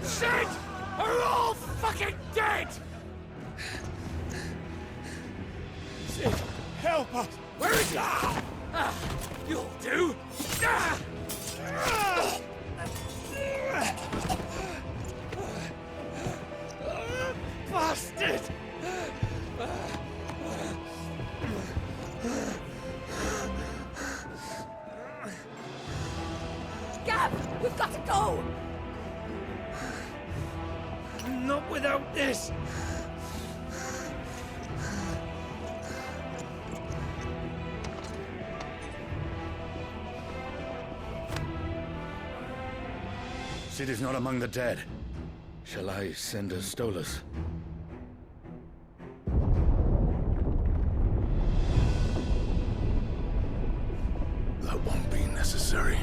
Sid are all fucking dead! Sid, help us! Where is he? You'll do! Bastard! Gab, we've got to go! Not without this! Sid is not among the dead. Shall I send a Stolas? That won't be necessary.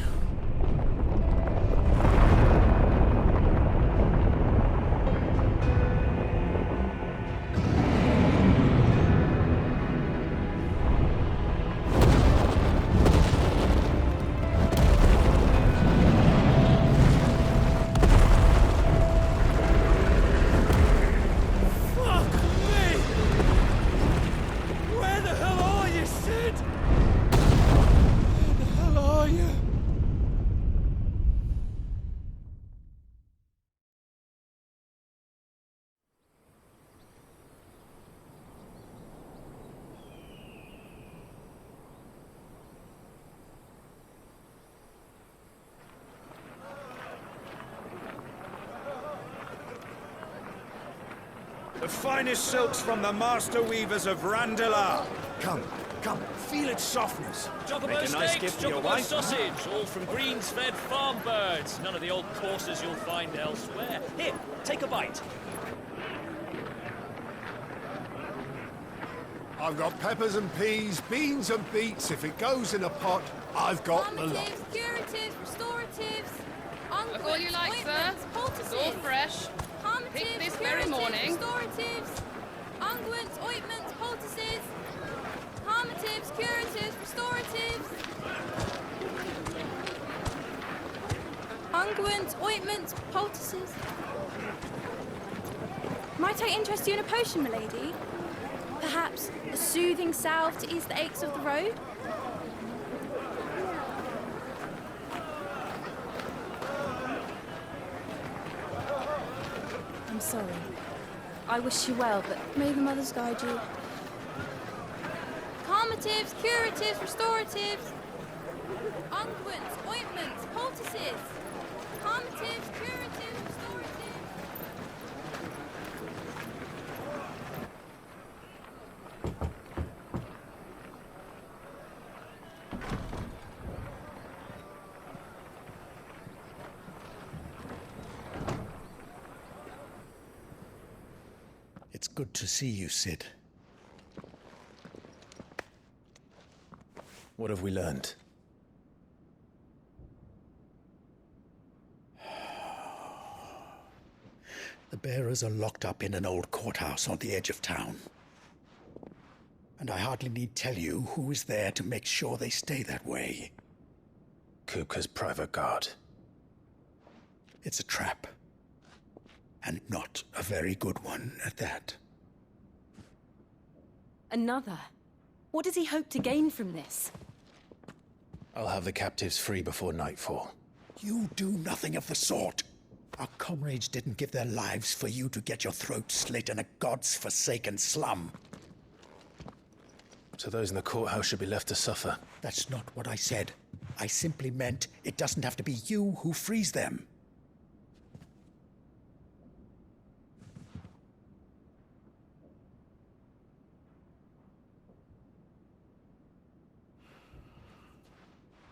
The finest silks from the master weavers of Randalar. Come, feel its softness. Chocobo Make a nice steaks, gift for your chocobo wife. sausage, all from greens-fed farm birds. None of the old courses you'll find elsewhere. Here, take a bite. I've got peppers and peas, beans and beets. If it goes in a pot, I've got the lot. Calmatives, curatives, restoratives, Look all you like, sir. It's all fresh. Picked this very morning. Restoratives, unguents, ointments, poultices, calmatives, curatives, restoratives. Unguents, ointments, poultices. Might I interest you in a potion, milady? Perhaps a soothing salve to ease the aches of the road? I'm sorry. I wish you well, but may the mothers guide you. Calmatives, curatives, restoratives. Unguents, ointments, poultices. Calmatives, curatives, restoratives. It's good to see you, Sid. What have we learned? The bearers are locked up in an old courthouse on the edge of town. And I hardly need tell you who is there to make sure they stay that way. Kupka's private guard. It's a trap. And not a very good one at that. Another? What does he hope to gain from this? I'll have the captives free before nightfall. You do nothing of the sort. Our comrades didn't give their lives for you to get your throat slit in a god's forsaken slum. So those in the courthouse should be left to suffer. That's not what I said. I simply meant it doesn't have to be you who frees them.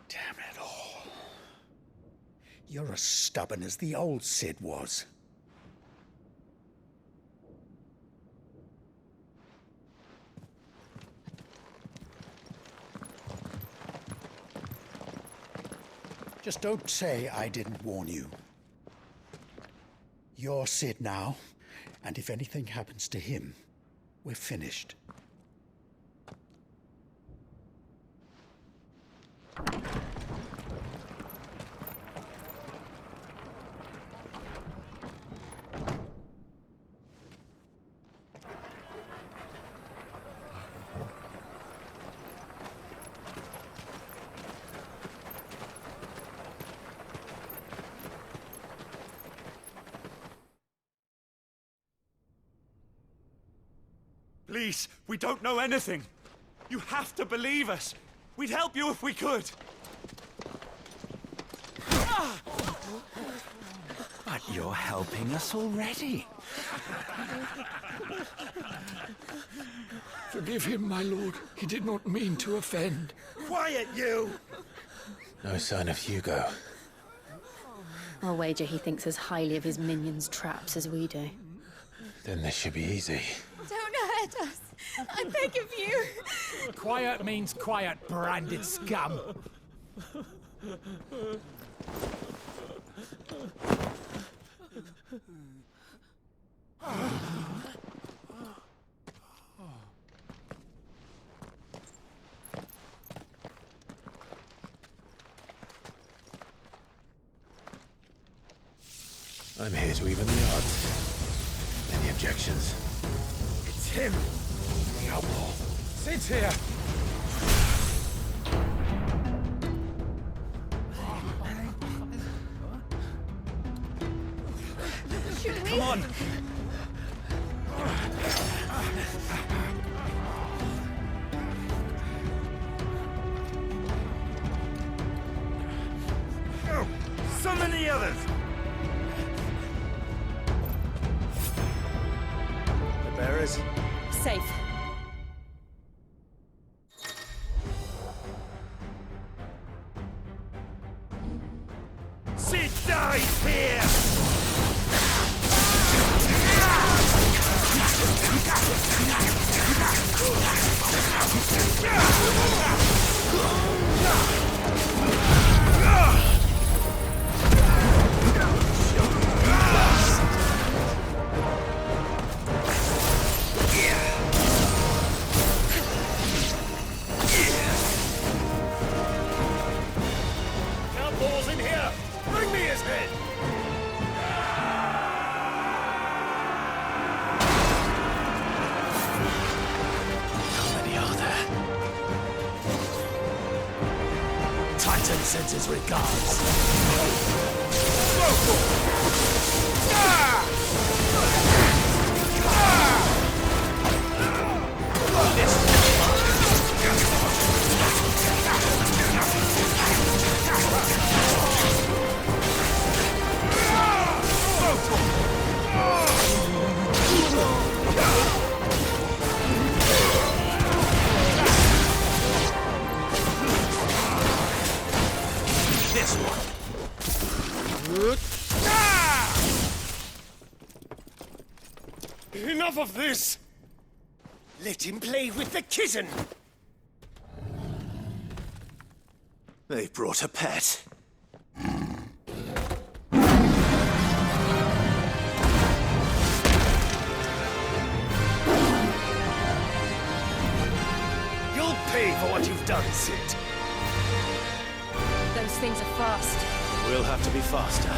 Damn it all. You're as stubborn as the old Sid was. Just don't say I didn't warn you. You're Sid now, and if anything happens to him, we're finished. Please, we don't know anything. You have to believe us. We'd help you if we could. But you're helping us already. Forgive him, my lord. He did not mean to offend. Quiet, you! No sign of Hugo. I'll wager he thinks as highly of his minions' traps as we do. Then this should be easy. Don't hurt us. I beg of you. Quiet means quiet, branded scum. I'm here to even the odds. Any objections? It's him! The outlaw. Sit here. Come on! Go! Summon the others! The bearers? Safe. Sid dies here! Outlaws in here! Bring me his head! How many are there? Titan sends his regards. This one! Enough of this! Let him play with the kitten! They brought a pet. You'll pay for what you've done, Sid. Those things are fast. We'll have to be faster.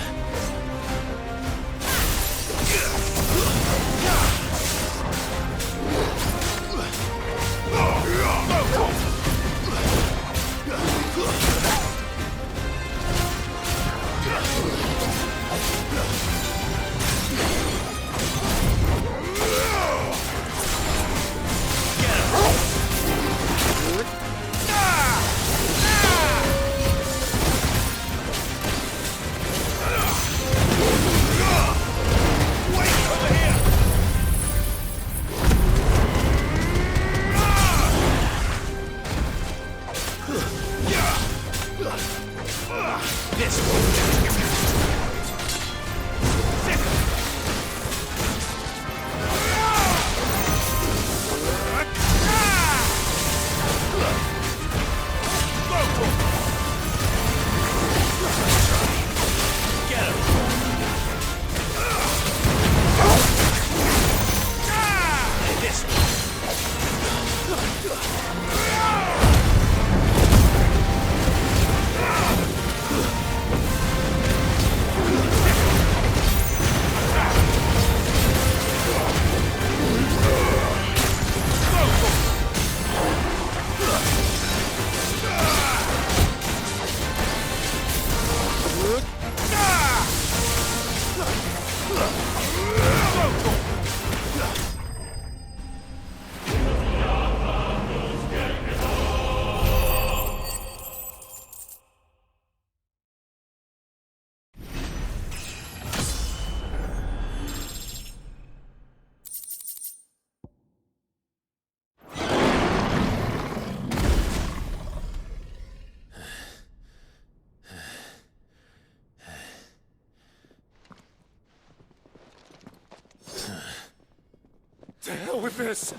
this?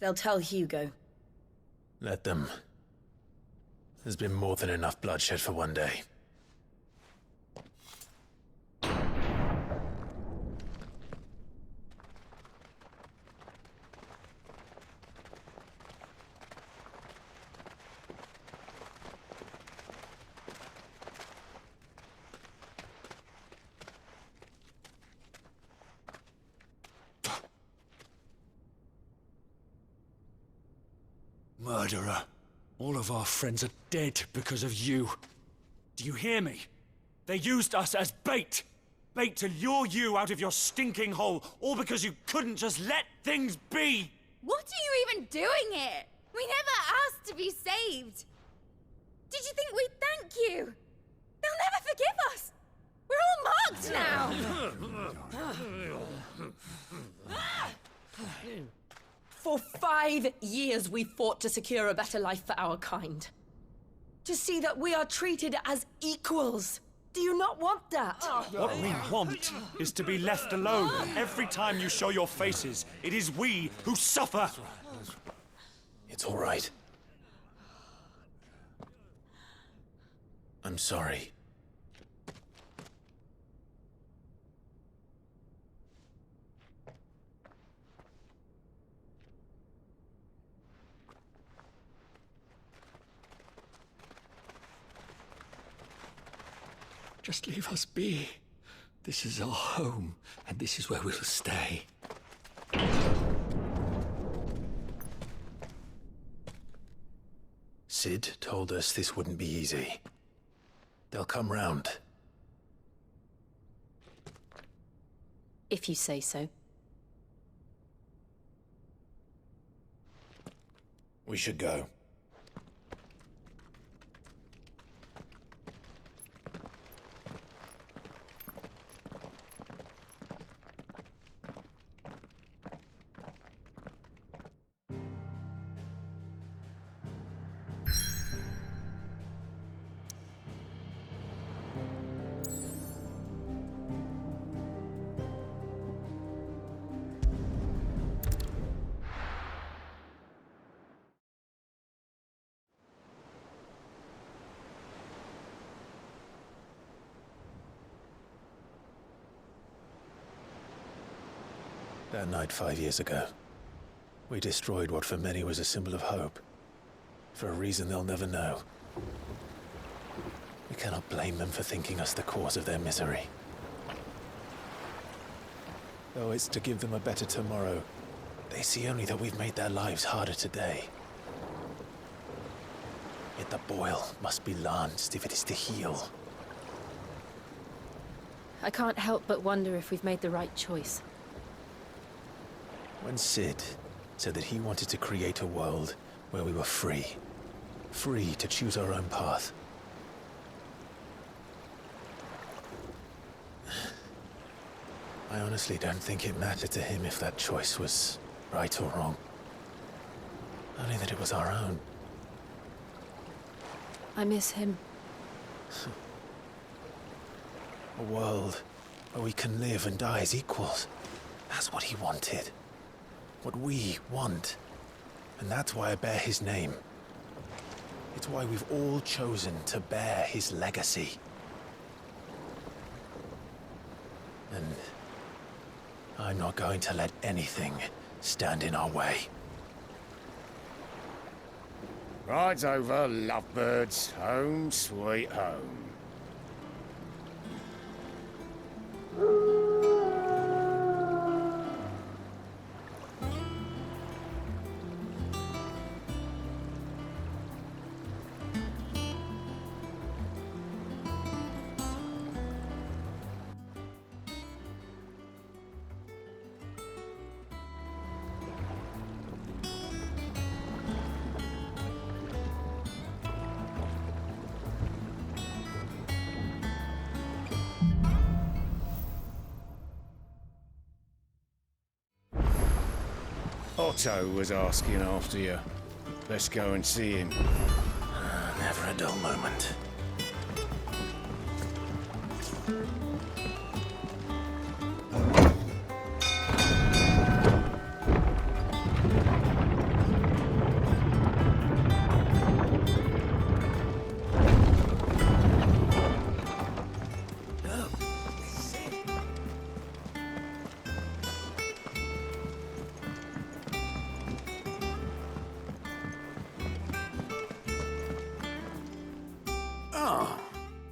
They'll tell Hugo. Let them. There's been more than enough bloodshed for one day. Murderer. All of our friends are dead because of you. Do you hear me? They used us as bait. Bait to lure you out of your stinking hole, all because you couldn't just let things be. What are you even doing here? We never asked to be saved. Did you think we'd thank you? They'll never forgive us. We're all marked now. For 5 years we fought to secure a better life for our kind. To see that we are treated as equals. Do you not want that? What we want is to be left alone. Every time you show your faces, it is we who suffer. It's all right. I'm sorry. Just leave us be. This is our home, and this is where we'll stay. Sid told us this wouldn't be easy. They'll come round. If you say so. We should go. That night 5 years ago, we destroyed what for many was a symbol of hope. For a reason they'll never know. We cannot blame them for thinking us the cause of their misery. Though it's to give them a better tomorrow, they see only that we've made their lives harder today. Yet the boil must be lanced if it is to heal. I can't help but wonder if we've made the right choice. When Sid said that he wanted to create a world where we were free. Free to choose our own path. I honestly don't think it mattered to him if that choice was right or wrong. Only that it was our own. I miss him. A world where we can live and die as equals. That's what he wanted. What we want. And that's why I bear his name. It's why we've all chosen to bear his legacy. And I'm not going to let anything stand in our way. Rides over, lovebirds. Home, sweet home. Otto was asking after you. Let's go and see him. Never a dull moment.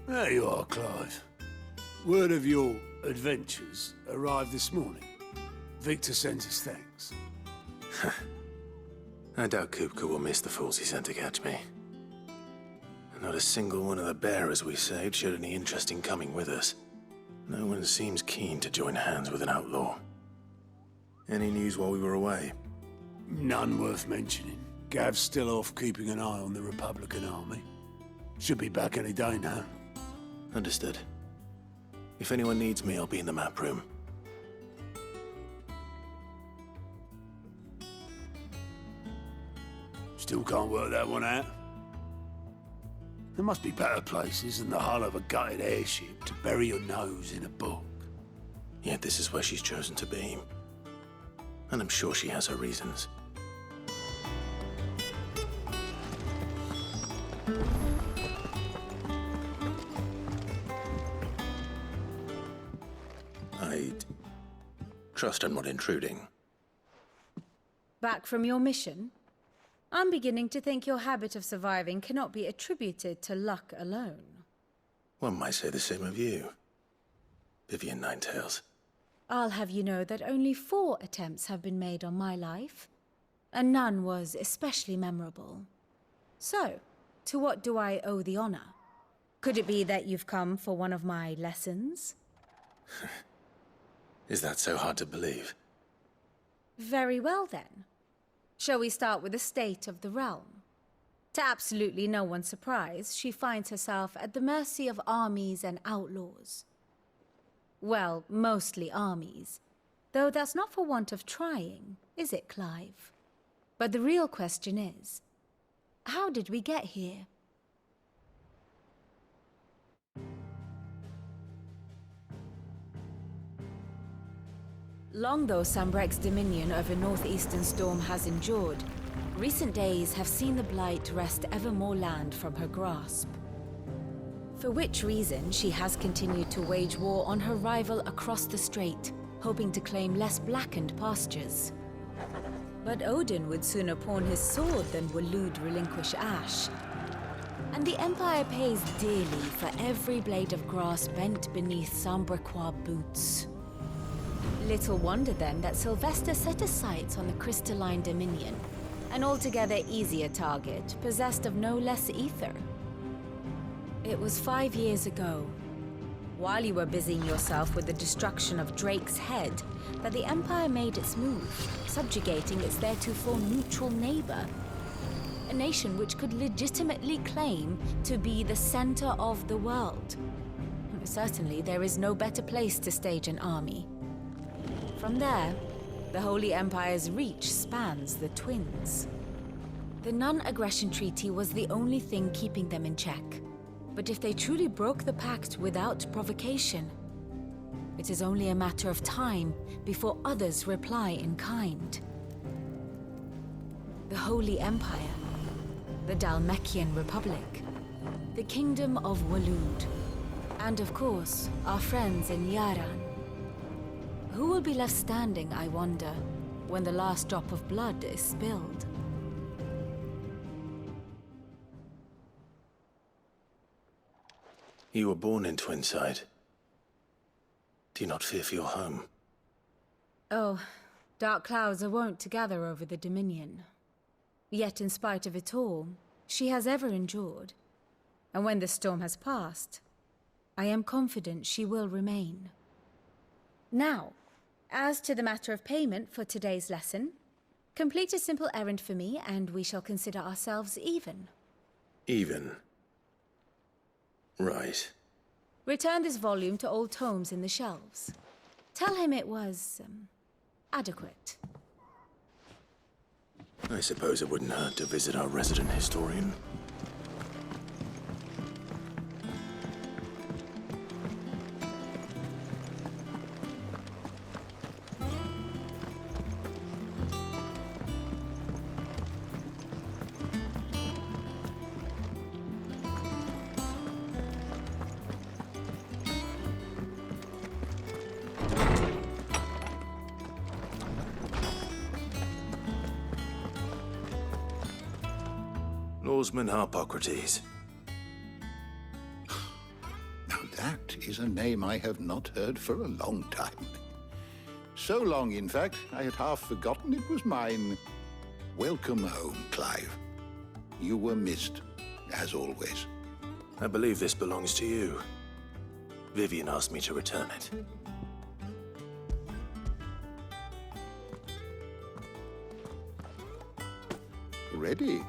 There you are, Clive. Word of your adventures arrived this morning. Victor sends his thanks. I doubt Kupka will miss the fools he sent to catch me. Not a single one of the bearers we saved showed any interest in coming with us. No one seems keen to join hands with an outlaw. Any news while we were away? None worth mentioning. Gav's still off keeping an eye on the Republican army. Should be back any day now. Understood. If anyone needs me, I'll be in the map room. Still can't work that one out. There must be better places than the hull of a gutted airship to bury your nose in a book. Yet this is where she's chosen to be. And I'm sure she has her reasons. I'd trust I'm not intruding. Back from your mission? I'm beginning to think your habit of surviving cannot be attributed to luck alone. One might say the same of you, Vivian Ninetails. I'll have you know that only 4 attempts have been made on my life, and none was especially memorable. So, to what do I owe the honor? Could it be that you've come for one of my lessons? Is that so hard to believe? Very well then. Shall we start with the state of the realm? To absolutely no one's surprise, she finds herself at the mercy of armies and outlaws. Well, mostly armies. Though that's not for want of trying, is it, Clive? But the real question is, how did we get here? Long though Sambrek's dominion over northeastern Storm has endured, recent days have seen the Blight wrest ever more land from her grasp. For which reason she has continued to wage war on her rival across the strait, hoping to claim less blackened pastures. But Odin would sooner pawn his sword than Waloed relinquish Ash. And the Empire pays dearly for every blade of grass bent beneath Sambrequois boots. Little wonder then that Sylvester set his sights on the crystalline dominion, an altogether easier target, possessed of no less ether. It was 5 years ago, while you were busying yourself with the destruction of Drake's head, that the Empire made its move, subjugating its theretofore neutral neighbor. A nation which could legitimately claim to be the center of the world. Certainly, there is no better place to stage an army. From there, the Holy Empire's reach spans the Twins. The non-aggression treaty was the only thing keeping them in check. But if they truly broke the pact without provocation, it is only a matter of time before others reply in kind. The Holy Empire, the Dhalmekian Republic, the Kingdom of Waloed, and of course, our friends in Yaran. Who will be left standing, I wonder, when the last drop of blood is spilled? You were born in Twinside. Do you not fear for your home? Oh, dark clouds are wont to gather over the Dominion. Yet in spite of it all, she has ever endured. And when the storm has passed, I am confident she will remain. Now, as to the matter of payment for today's lesson, complete a simple errand for me and we shall consider ourselves even. Even? Right. Return this volume to old tomes in the shelves. Tell him it was, adequate. I suppose it wouldn't hurt to visit our resident historian. Lawsman Harpocrates. Now that is a name I have not heard for a long time. So long, in fact, I had half forgotten it was mine. Welcome home, Clive. You were missed, as always. I believe this belongs to you. Vivian asked me to return it. Ready?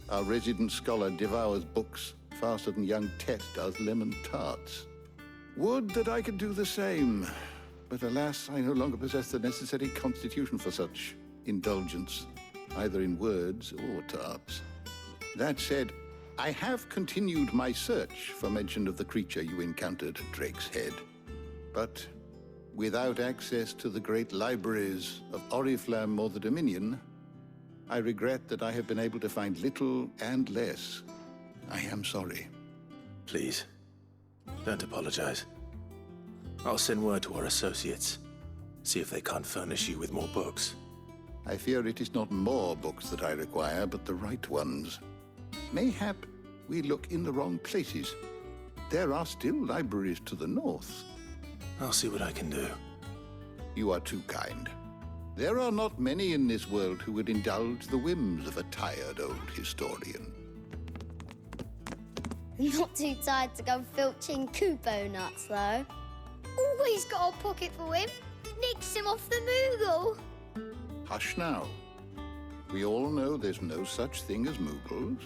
Our resident scholar devours books faster than young Tet does lemon tarts. Would that I could do the same. But alas, I no longer possess the necessary constitution for such indulgence, either in words or tarts. That said, I have continued my search for mention of the creature you encountered at Drake's Head. But without access to the great libraries of Oriflamme or the Dominion, I regret that I have been able to find little and less. I am sorry. Please, don't apologize. I'll send word to our associates. See if they can't furnish you with more books. I fear it is not more books that I require, but the right ones. Mayhap we look in the wrong places. There are still libraries to the north. I'll see what I can do. You are too kind. There are not many in this world who would indulge the whims of a tired old historian. Not too tired to go filching Kupo nuts, though. Always got a pocket for him. Nicks him off the Moogle. Hush now. We all know there's no such thing as Moogles.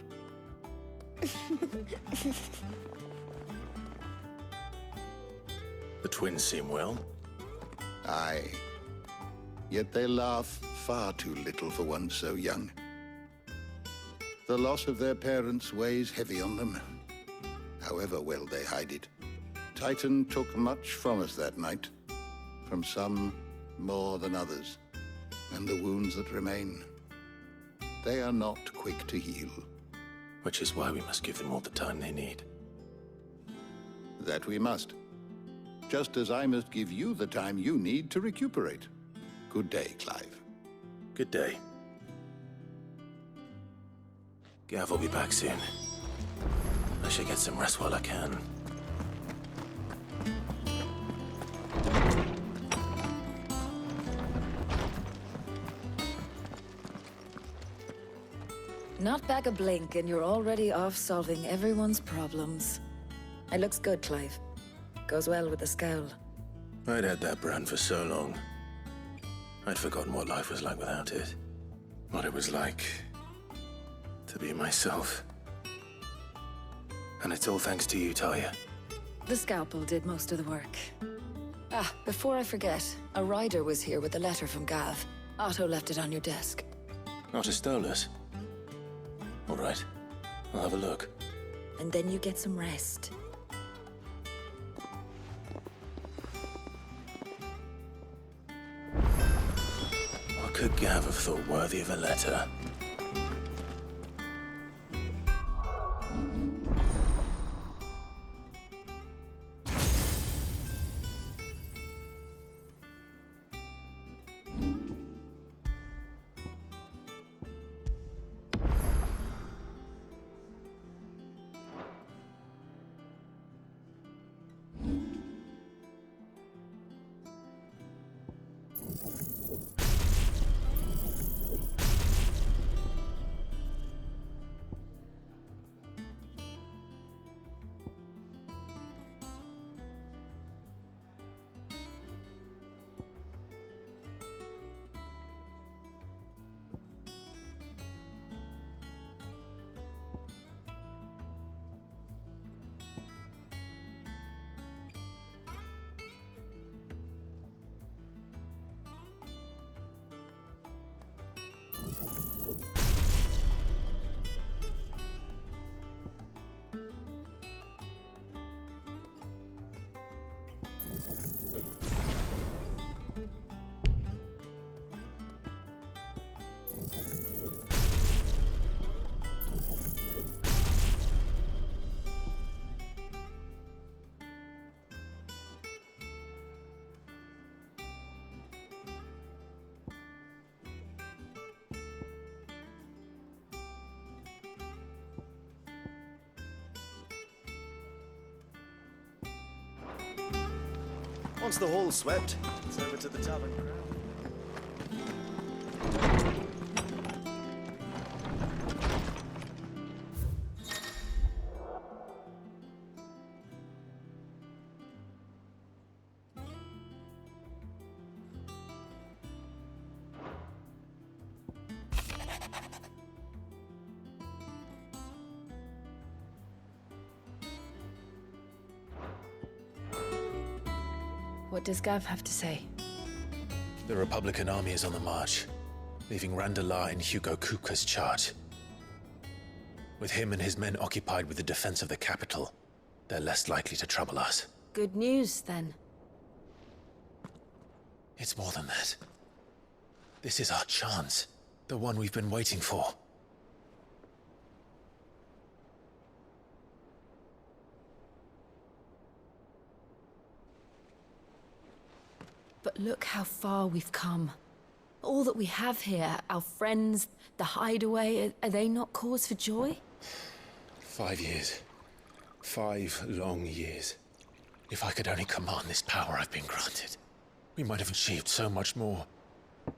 The twins seem well. Aye. Yet they laugh far too little for one so young. The loss of their parents weighs heavy on them, however well they hide it. Titan took much from us that night, from some more than others, and the wounds that remain, they are not quick to heal. Which is why we must give them all the time they need. That we must. Just as I must give you the time you need to recuperate. Good day, Clive. Good day. Gav will be back soon. I should get some rest while I can. Not back a blink and you're already off solving everyone's problems. It looks good, Clive. Goes well with the scowl. I'd had that brand for so long. I'd forgotten what life was like without it. What it was like to be myself. And it's all thanks to you, Talia. The scalpel did most of the work. Ah, before I forget, a rider was here with a letter from Gav. Otto left it on your desk. Otto stole us. All right, I'll have a look. And then you get some rest. What could Gav have thought worthy of a letter? Once the hall's swept, it's over to the tavern crowd. What does Gav have to say? The Republican army is on the march, leaving Randalar in Hugo Kuka's charge. With him and his men occupied with the defense of the capital, they're less likely to trouble us. Good news, then. It's more than that. This is our chance, the one we've been waiting for. But look how far we've come. All that we have here, our friends, the hideaway, are they not cause for joy? 5 years. 5 long years. If I could only command this power I've been granted, we might have achieved so much more.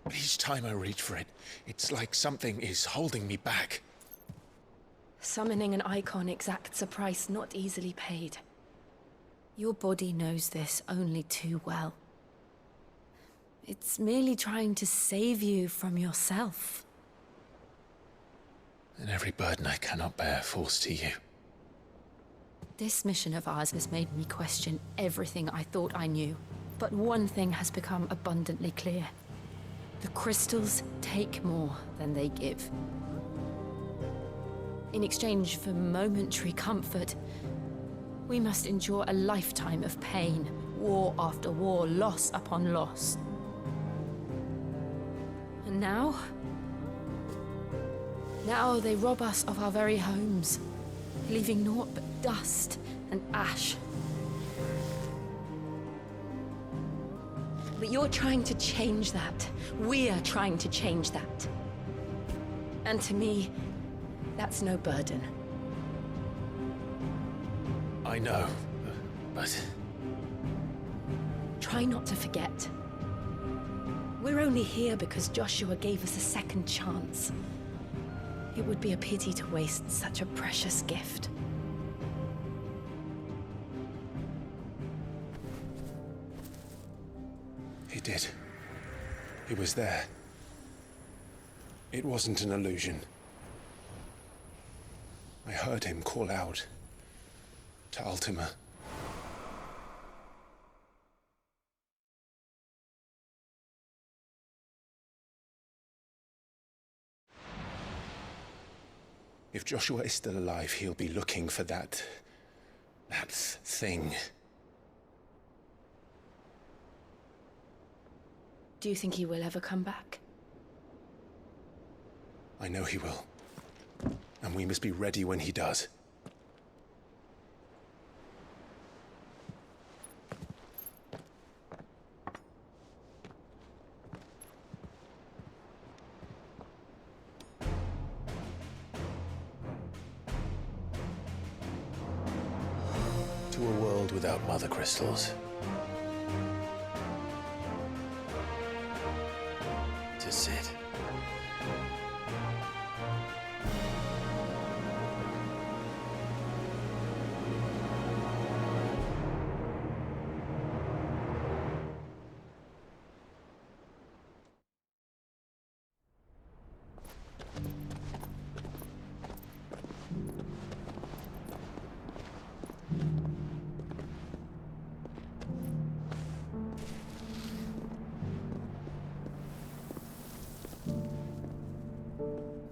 But each time I reach for it, it's like something is holding me back. Summoning an icon exacts a price not easily paid. Your body knows this only too well. It's merely trying to save you from yourself. And every burden I cannot bear falls to you. This mission of ours has made me question everything I thought I knew. But one thing has become abundantly clear. The crystals take more than they give. In exchange for momentary comfort, we must endure a lifetime of pain, war after war, loss upon loss. And now they rob us of our very homes, leaving naught but dust and ash. But you're trying to change that. We're trying to change that. And to me, that's no burden. I know, but... Try not to forget. We're only here because Joshua gave us a second chance. It would be a pity to waste such a precious gift. He did. He was there. It wasn't an illusion. I heard him call out to Ultima. If Joshua is still alive, he'll be looking for that thing. Do you think he will ever come back? I know he will. And we must be ready when he does. To a world without mother crystals. To Sid.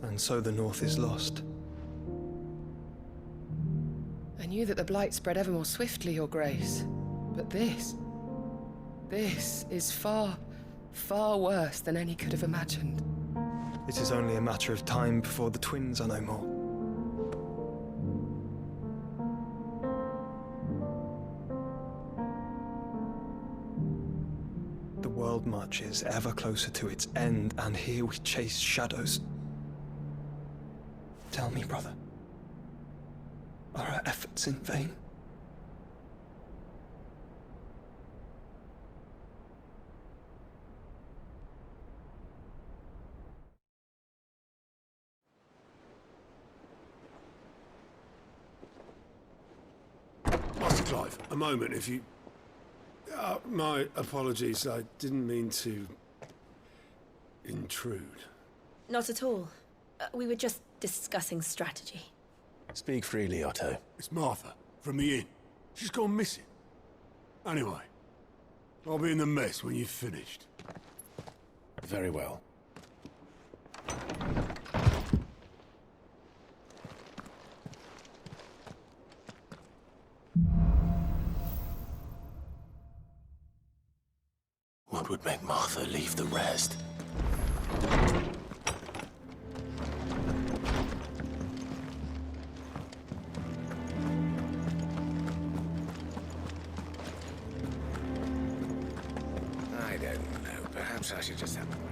And so the North is lost. I knew that the Blight spread ever more swiftly, Your Grace. But this is far, far worse than any could have imagined. It is only a matter of time before the twins are no more. The world marches ever closer to its end, and here we chase shadows. Tell me, brother, are our efforts in vain? Clive, a moment, if you... my apologies, I didn't mean to... intrude. Not at all. We were just discussing strategy. Speak freely, Otto. It's Martha, from the inn. She's gone missing. Anyway, I'll be in the mess when you've finished. Very well. What would make Martha leave the rest? I don't know. Perhaps I should just have a wait.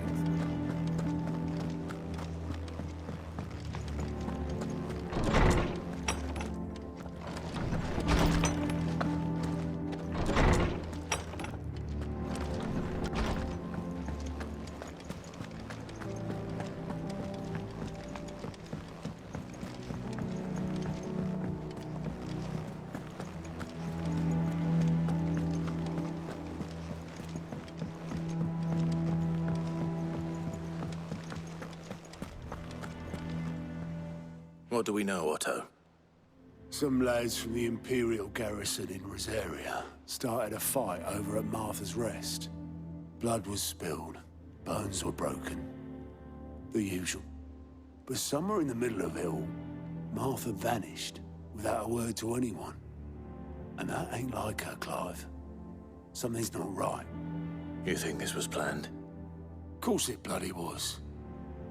What do we know, Otto? Some lads from the Imperial garrison in Rosaria started a fight over at Martha's Rest. Blood was spilled, bones were broken. The usual. But somewhere in the middle of it all, Martha vanished without a word to anyone. And that ain't like her, Clive. Something's not right. You think this was planned? Of course it bloody was.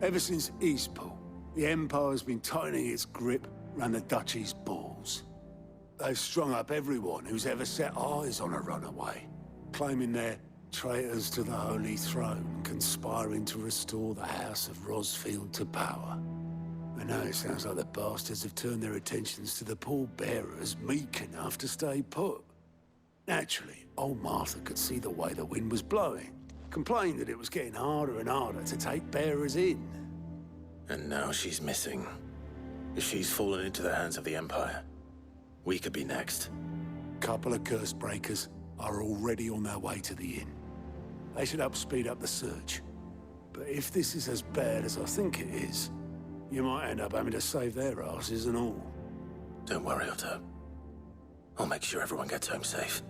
Ever since Eastpool, the Empire's been tightening its grip round the Duchy's balls. They've strung up everyone who's ever set eyes on a runaway, claiming they're traitors to the Holy Throne, conspiring to restore the House of Rosfield to power. And now it sounds like the bastards have turned their attentions to the pallbearers meek enough to stay put. Naturally, old Martha could see the way the wind was blowing, complained that it was getting harder and harder to take bearers in. And now she's missing. If she's fallen into the hands of the Empire, we could be next. Couple of curse breakers are already on their way to the inn. They should help speed up the search. But if this is as bad as I think it is, you might end up having to save their asses and all. Don't worry, Otto. I'll make sure everyone gets home safe.